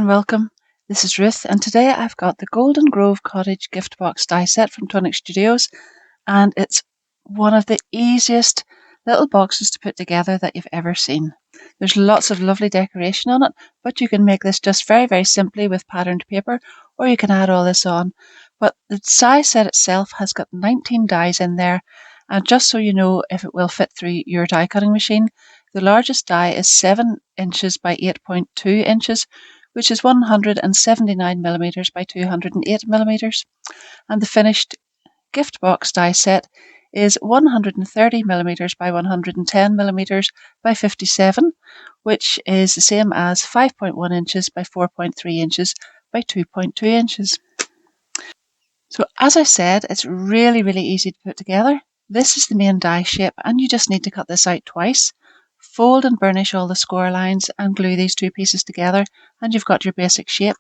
and welcome. This is Ruth, and today I've got the Golden Grove Cottage gift box die set from Tonic Studios, and it's one of the easiest little boxes to put together that you've ever seen. There's lots of lovely decoration on it, but you can make this just very, very simply with patterned paper, or you can add all this on. But the die set itself has got 19 dies in there, and just so you know if it will fit through your die cutting machine, the largest die is 7 inches by 8.2 inches, which is 179 millimeters by 208 millimeters, and the finished gift box die set is 130 millimeters by 110 millimeters by 57, which is the same as 5.1 inches by 4.3 inches by 2.2 inches. So as I said, it's really, really easy to put together. This is the main die shape, and you just need to cut this out twice. Fold and burnish all the score lines and glue these two pieces together, and you've got your basic shape.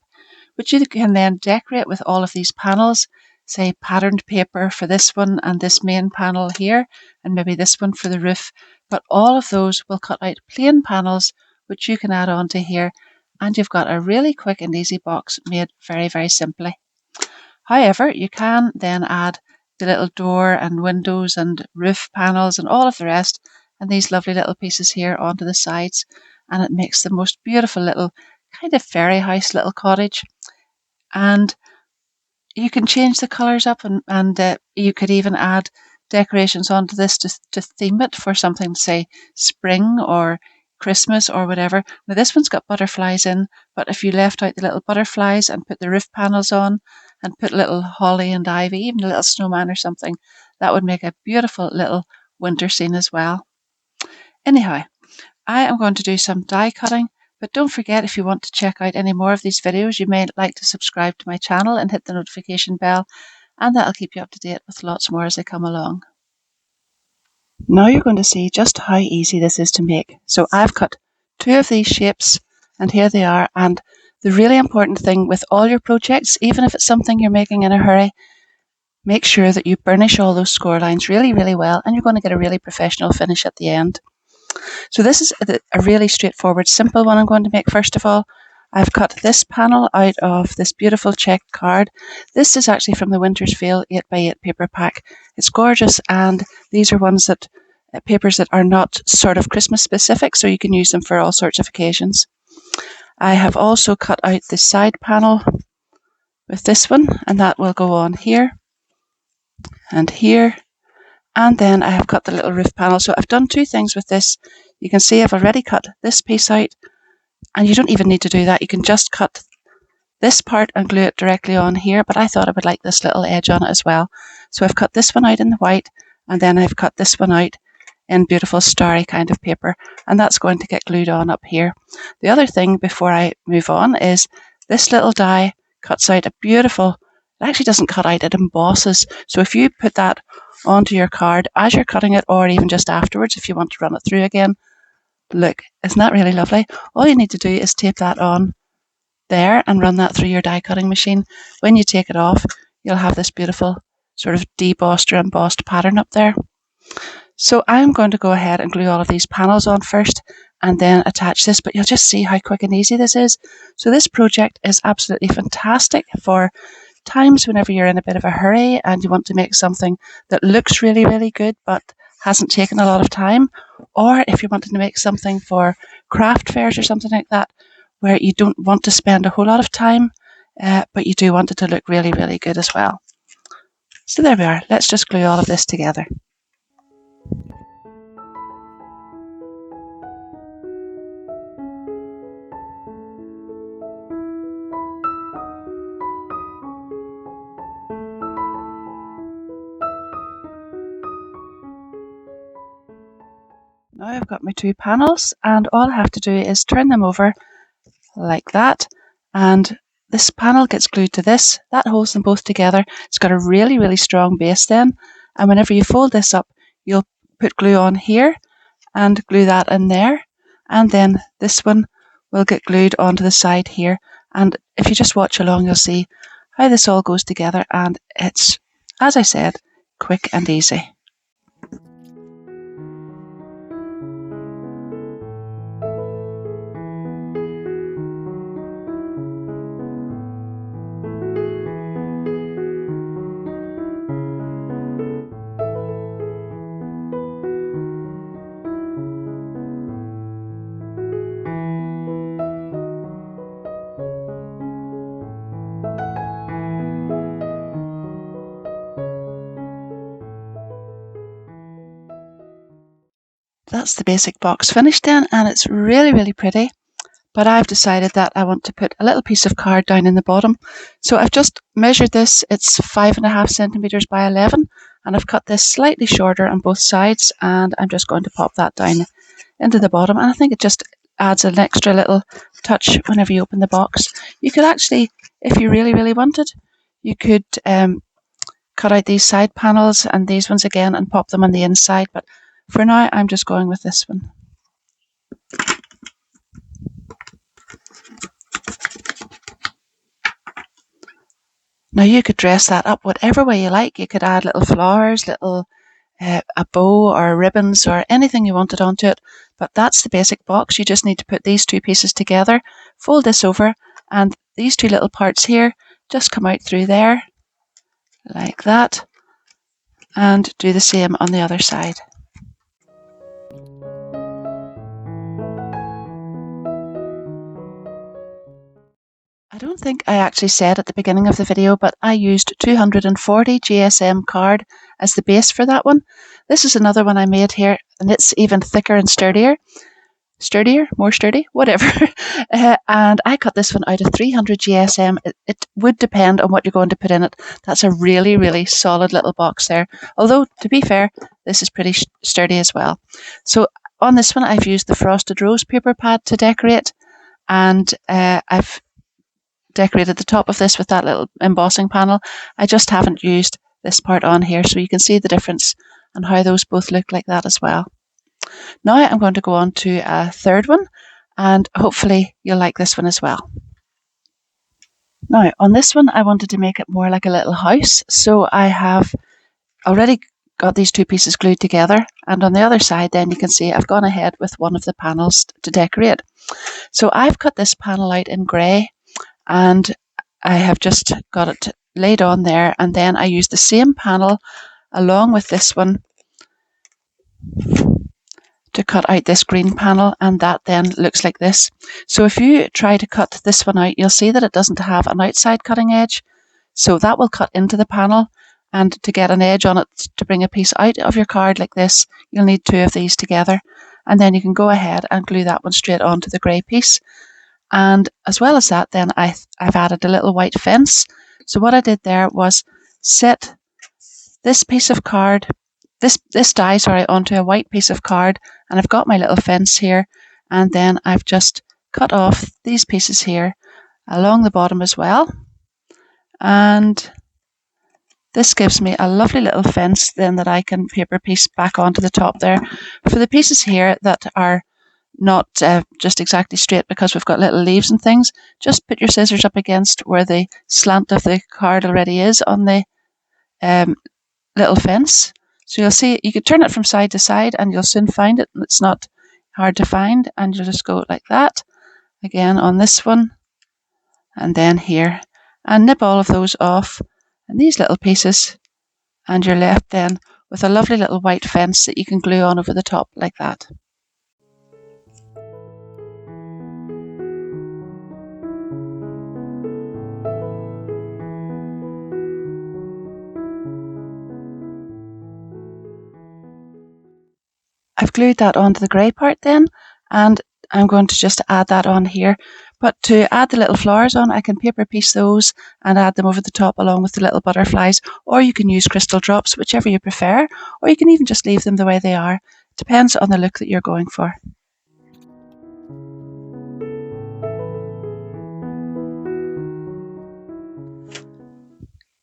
But you can then decorate with all of these panels, say patterned paper for this one and this main panel here, and maybe this one for the roof. But all of those will cut out plain panels, which you can add on to here, and you've got a really quick and easy box made very, very simply. However, you can then add the little door and windows and roof panels and all of the rest, and these lovely little pieces here onto the sides, and it makes the most beautiful little kind of fairy house little cottage. And you can change the colours up, and you could even add decorations onto this to theme it for something, say spring or Christmas or whatever. Now this one's got butterflies in, but if you left out the little butterflies and put the roof panels on and put little holly and ivy, even a little snowman or something, that would make a beautiful little winter scene as well. Anyhow, I am going to do some die cutting, but don't forget, if you want to check out any more of these videos, you may like to subscribe to my channel and hit the notification bell, and that'll keep you up to date with lots more as they come along. Now you're going to see just how easy this is to make. So I've cut two of these shapes, and here they are. And the really important thing with all your projects, even if it's something you're making in a hurry, make sure that you burnish all those score lines really, really well, and you're going to get a really professional finish at the end. So this is a really straightforward, simple one I'm going to make first of all. I've cut this panel out of this beautiful checked card. This is actually from the Winter's Veil 8x8 paper pack. It's gorgeous, and these are ones that papers that are not sort of Christmas specific, so you can use them for all sorts of occasions. I have also cut out the side panel with this one, and that will go on here and here. And then I have cut the little roof panel. So I've done two things with this. You can see I've already cut this piece out, and you don't even need to do that. You can just cut this part and glue it directly on here, but I thought I would like this little edge on it as well. So I've cut this one out in the white, and then I've cut this one out in beautiful starry kind of paper, and that's going to get glued on up here. The other thing before I move on is this little die cuts out a beautiful, it actually doesn't cut out, it embosses. So if you put that onto your card as you're cutting it, or even just afterwards if you want to run it through again, look, isn't that really lovely? All you need to do is tape that on there and run that through your die cutting machine. When you take it off, you'll have this beautiful sort of debossed or embossed pattern up there. So I'm going to go ahead and glue all of these panels on first and then attach this, but you'll just see how quick and easy this is. So this project is absolutely fantastic for times whenever you're in a bit of a hurry and you want to make something that looks really, really good but hasn't taken a lot of time, or if you're wanting to make something for craft fairs or something like that, where you don't want to spend a whole lot of time, but you do want it to look really, really good as well. So there we are. Let's just glue all of this together. Now I've got my two panels, and all I have to do is turn them over like that, and this panel gets glued to this. That holds them both together. It's got a really, really strong base then, and whenever you fold this up, you'll put glue on here and glue that in there, and then this one will get glued onto the side here. And if you just watch along, you'll see how this all goes together, and it's, as I said, quick and easy. That's the basic box finished then, and it's really, really pretty. But I've decided that I want to put a little piece of card down in the bottom. So I've just measured this. It's 5.5 centimetres by 11, and I've cut this slightly shorter on both sides, and I'm just going to pop that down into the bottom. And I think it just adds an extra little touch whenever you open the box. You could actually, if you really, really wanted, you could cut out these side panels and these ones again and pop them on the inside. But for now, I'm just going with this one. Now you could dress that up whatever way you like. You could add little flowers, little a bow or ribbons or anything you wanted onto it. But that's the basic box. You just need to put these two pieces together, fold this over, and these two little parts here just come out through there like that, and do the same on the other side. I don't think I actually said at the beginning of the video, but I used 240 GSM card as the base for that one. This is another one I made here, and it's even thicker and sturdier, more sturdy, whatever. And I cut this one out of 300 GSM. It would depend on what you're going to put in it. That's a really, really solid little box there. Although, to be fair, this is pretty sturdy as well. So on this one, I've used the Frosted Rose paper pad to decorate, and I've decorated the top of this with that little embossing panel. I just haven't used this part on here, so you can see the difference and how those both look like that as well. Now I'm going to go on to a third one, and hopefully you'll like this one as well. Now on this one I wanted to make it more like a little house, so I have already got these two pieces glued together, and on the other side then you can see I've gone ahead with one of the panels to decorate. So I've cut this panel out in grey, and I have just got it laid on there, and then I used the same panel along with this one to cut out this green panel, and that then looks like this. So if you try to cut this one out, you'll see that it doesn't have an outside cutting edge, so that will cut into the panel, and to get an edge on it to bring a piece out of your card like this, you'll need two of these together, and then you can go ahead and glue that one straight onto the grey piece. And as well as that, then I've added a little white fence. So what I did there was set this piece of card, this die, onto a white piece of card, and I've got my little fence here, and then I've just cut off these pieces here along the bottom as well, and this gives me a lovely little fence then that I can paper piece back onto the top there. For the pieces here that are not just exactly straight because we've got little leaves and things, just put your scissors up against where the slant of the card already is on the little fence. So you'll see you could turn it from side to side and you'll soon find it, and it's not hard to find, and you'll just go like that again on this one and then here, and nip all of those off and these little pieces, and you're left then with a lovely little white fence that you can glue on over the top like that. I've glued that onto the grey part then, and I'm going to just add that on here. But to add the little flowers on, I can paper piece those and add them over the top along with the little butterflies, or you can use crystal drops, whichever you prefer, or you can even just leave them the way they are. It depends on the look that you're going for.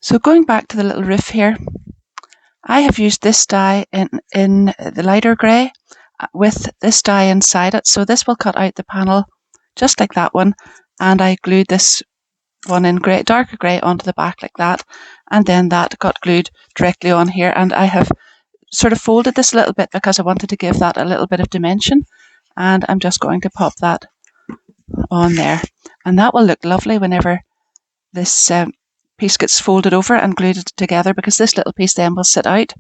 So going back to the little roof here, I have used this die in the lighter grey with this die inside it, so this will cut out the panel just like that one, and I glued this one in grey, darker grey onto the back like that, and then that got glued directly on here, and I have sort of folded this a little bit because I wanted to give that a little bit of dimension, and I'm just going to pop that on there, and that will look lovely whenever this piece gets folded over and glued together, because this little piece then will sit out.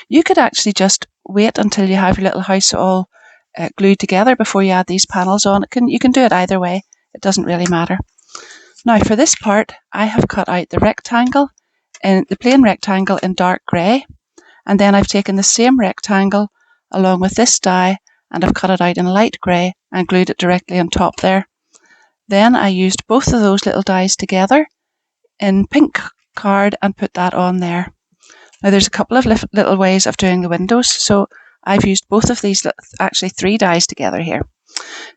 You could actually just wait until you have your little house all glued together before you add these panels on. You can do it either way, it doesn't really matter. Now for this part, I have cut out the rectangle, the plain rectangle in dark grey, and then I've taken the same rectangle along with this die, and I've cut it out in light grey and glued it directly on top there. Then I used both of those little dies together in pink card and put that on there. Now there's a couple of little ways of doing the windows, so I've used both of these, actually 3 dies together here.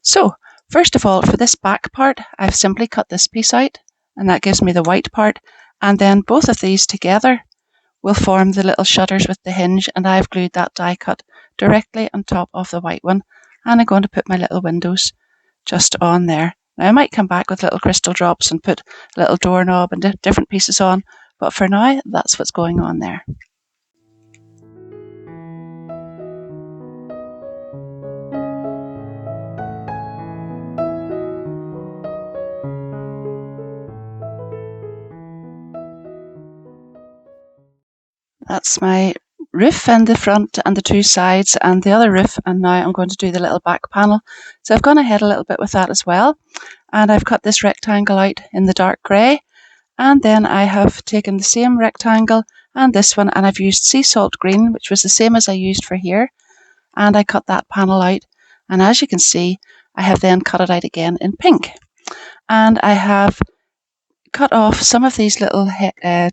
So first of all, for this back part, I've simply cut this piece out, and that gives me the white part, and then both of these together will form the little shutters with the hinge, and I've glued that die cut directly on top of the white one, and I'm going to put my little windows just on there. Now I might come back with little crystal drops and put a little doorknob and different pieces on, but for now that's what's going on there. That's my roof and the front and the 2 sides and the other roof, and now I'm going to do the little back panel. So I've gone ahead a little bit with that as well, and I've cut this rectangle out in the dark grey, and then I have taken the same rectangle and this one, and I've used sea salt green, which was the same as I used for here, and I cut that panel out, and as you can see I have then cut it out again in pink, and I have cut off some of these little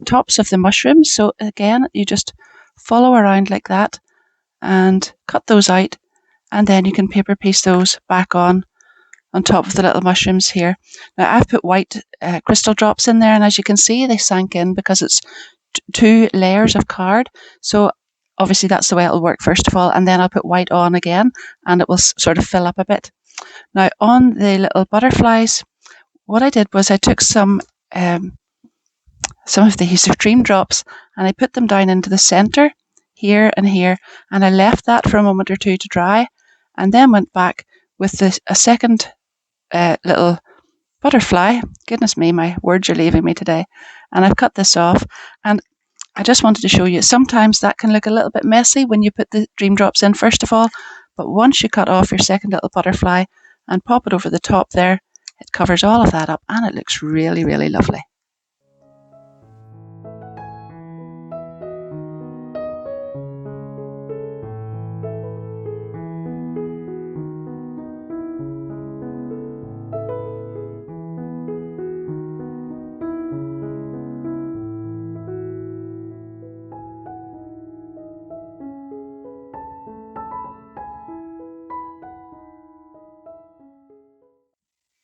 tops of the mushrooms. So again, you just follow around like that and cut those out, and then you can paper piece those back on top of the little mushrooms here. Now I've put white crystal drops in there, and as you can see they sank in because it's 2 layers of card, so obviously that's the way it'll work first of all, and then I'll put white on again and it will sort of fill up a bit. Now on the little butterflies, what I did was I took some of these dream drops and I put them down into the centre here and here, and I left that for a moment or 2 to dry, and then went back with a second little butterfly. Goodness me, my words are leaving me today. And I've cut this off, and I just wanted to show you, sometimes that can look a little bit messy when you put the dream drops in first of all, but once you cut off your second little butterfly and pop it over the top there, it covers all of that up and it looks really, really lovely.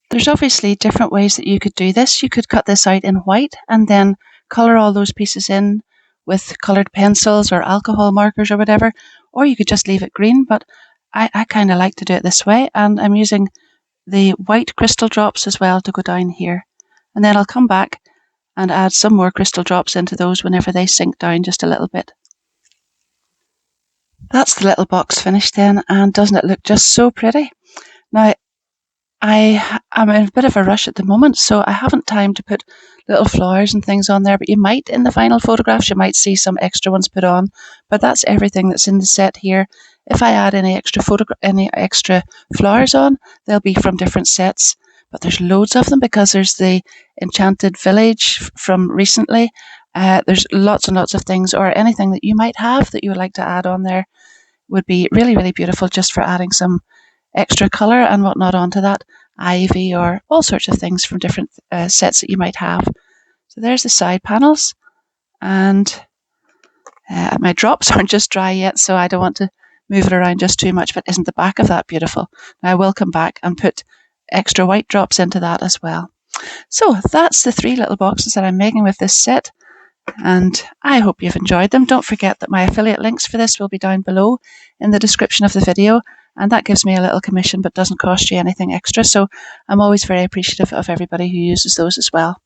There's obviously different ways that you could do this. You could cut this out in white and then colour all those pieces in with coloured pencils or alcohol markers or whatever, or you could just leave it green, but I kind of like to do it this way, and I'm using the white crystal drops as well to go down here, and then I'll come back and add some more crystal drops into those whenever they sink down just a little bit. That's the little box finished then, and doesn't it look just so pretty? Now I am in a bit of a rush at the moment, so I haven't time to put little flowers and things on there, but you might, in the final photographs, you might see some extra ones put on, but that's everything that's in the set here. If I add any extra flowers on, they'll be from different sets, but there's loads of them because there's the Enchanted Village from recently. There's lots and lots of things, or anything that you might have that you would like to add on there would be really, really beautiful just for adding some extra colour and whatnot onto that, ivy or all sorts of things from different sets that you might have. So there's the side panels, and my drops aren't just dry yet, so I don't want to move it around just too much, but isn't the back of that beautiful? Now I will come back and put extra white drops into that as well. So that's the 3 little boxes that I'm making with this set, and I hope you've enjoyed them. Don't forget that my affiliate links for this will be down below in the description of the video, and that gives me a little commission but doesn't cost you anything extra, so I'm always very appreciative of everybody who uses those as well.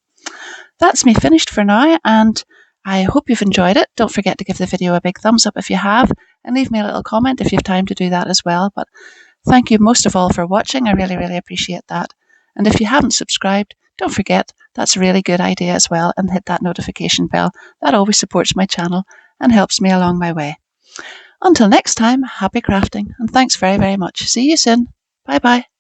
That's me finished for now, and I hope you've enjoyed it. Don't forget to give the video a big thumbs up if you have, and leave me a little comment if you have time to do that as well. But thank you most of all for watching. I really, really appreciate that. And if you haven't subscribed, don't forget, that's a really good idea as well, and hit that notification bell. That always supports my channel and helps me along my way. Until next time, happy crafting, and thanks very, very much. See you soon. Bye bye.